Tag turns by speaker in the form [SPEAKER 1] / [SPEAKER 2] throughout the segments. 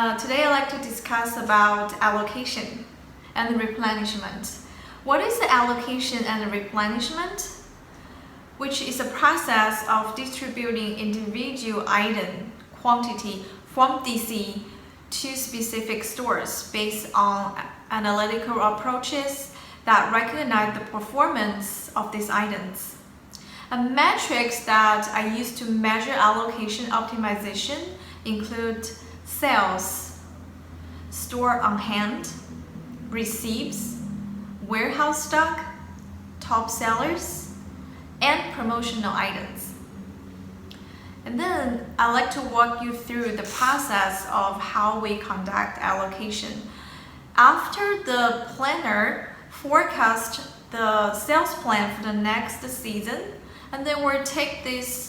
[SPEAKER 1] Today I'd like to discuss about allocation and replenishment. What is the allocation and replenishment? Which is a process of distributing individual item quantity from DC to specific stores based on analytical approaches that recognize the performance of these items. And metrics that I use to measure allocation optimization include sales, store on hand, receipts, warehouse stock, top sellers, and promotional items. And then I'd like to walk you through the process of how we conduct allocation. After the planner forecasts the sales plan for the next season, and then we'll take this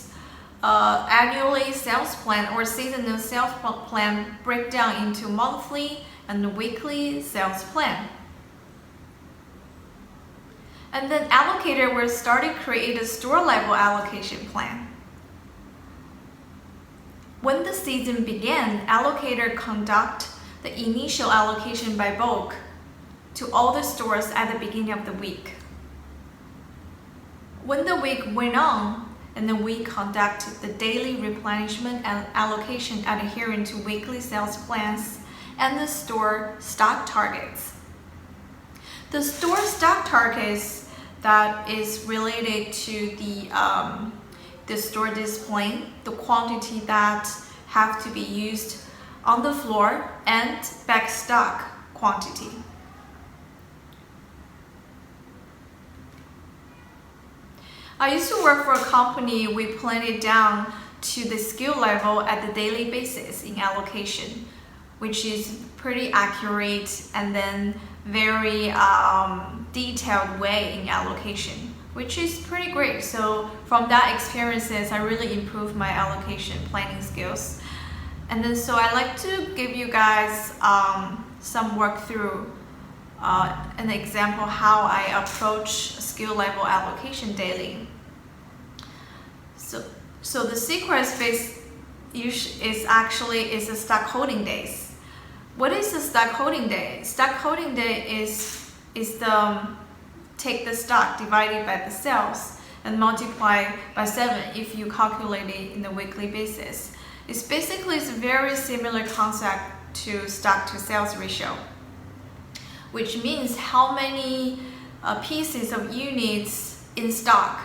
[SPEAKER 1] annually sales plan or seasonal sales plan breakdown into monthly and weekly sales plan. And then allocator will start to create a store level allocation plan. When the season begins, allocator conduct the initial allocation by bulk to all the stores at the beginning of the week. When the week went on, and then we conduct the daily replenishment and allocation adhering to weekly sales plans and the store stock targets. The store stock targets that is related to the store display, the quantity that have to be used on the floor, and back stock quantity. I used to work for a company. We plan it down to the skill level at the daily basis in allocation, which is pretty accurate and then very detailed way in allocation, which is pretty great. So from that experiences, I really improved my allocation planning skills. And then so I like to give you guys some work through an example how I approach skill level allocation daily. So the sequence phase is actually a stock holding days. What is the stock holding day? Stock holding day is the take the stock divided by the sales and multiply by 7 if you calculate it in the weekly basis. It's basically a very similar concept to stock to sales ratio, which means how many pieces of units in stock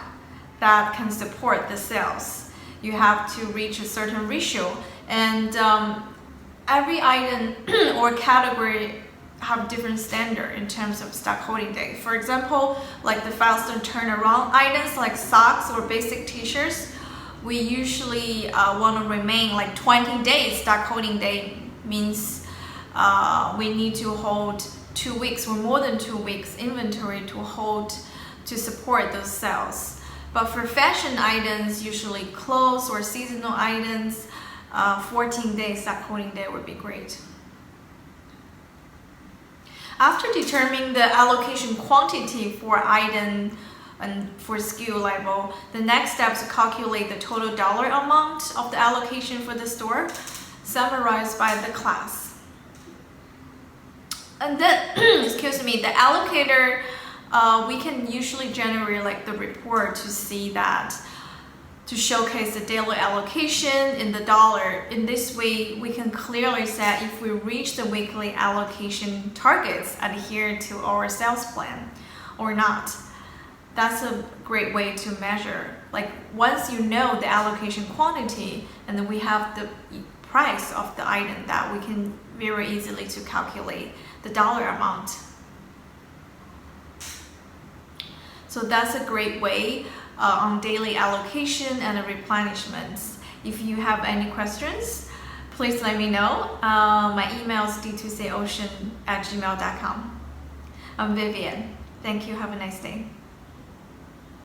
[SPEAKER 1] that can support the sales. You have to reach a certain ratio, and every item or category have different standard in terms of stock holding day. For example, like the faster turnaround items like socks or basic t-shirts, we usually want to remain like 20 days. Stock holding day means we need to hold 2 weeks or more than 2 weeks inventory to hold to support those sales. But for fashion items, usually clothes or seasonal items, 14 days stock holding day would be great. After determining the allocation quantity for item and for skill level, the next step is to calculate the total dollar amount of the allocation for the store, summarized by the class. And then, excuse me, the allocator, we can usually generate like the report to see that, to showcase the daily allocation in the dollar. In this way, we can clearly say if we reach the weekly allocation targets adhere to our sales plan or not. That's a great way to measure. Like once you know the allocation quantity, and then we have the price of the item, that we can very easily to calculate the dollar amount. So that's a great way on daily allocation and replenishment. If you have any questions, please let me know. My email is d2cocean@gmail.com. I'm Vivian. Thank you. Have a nice day.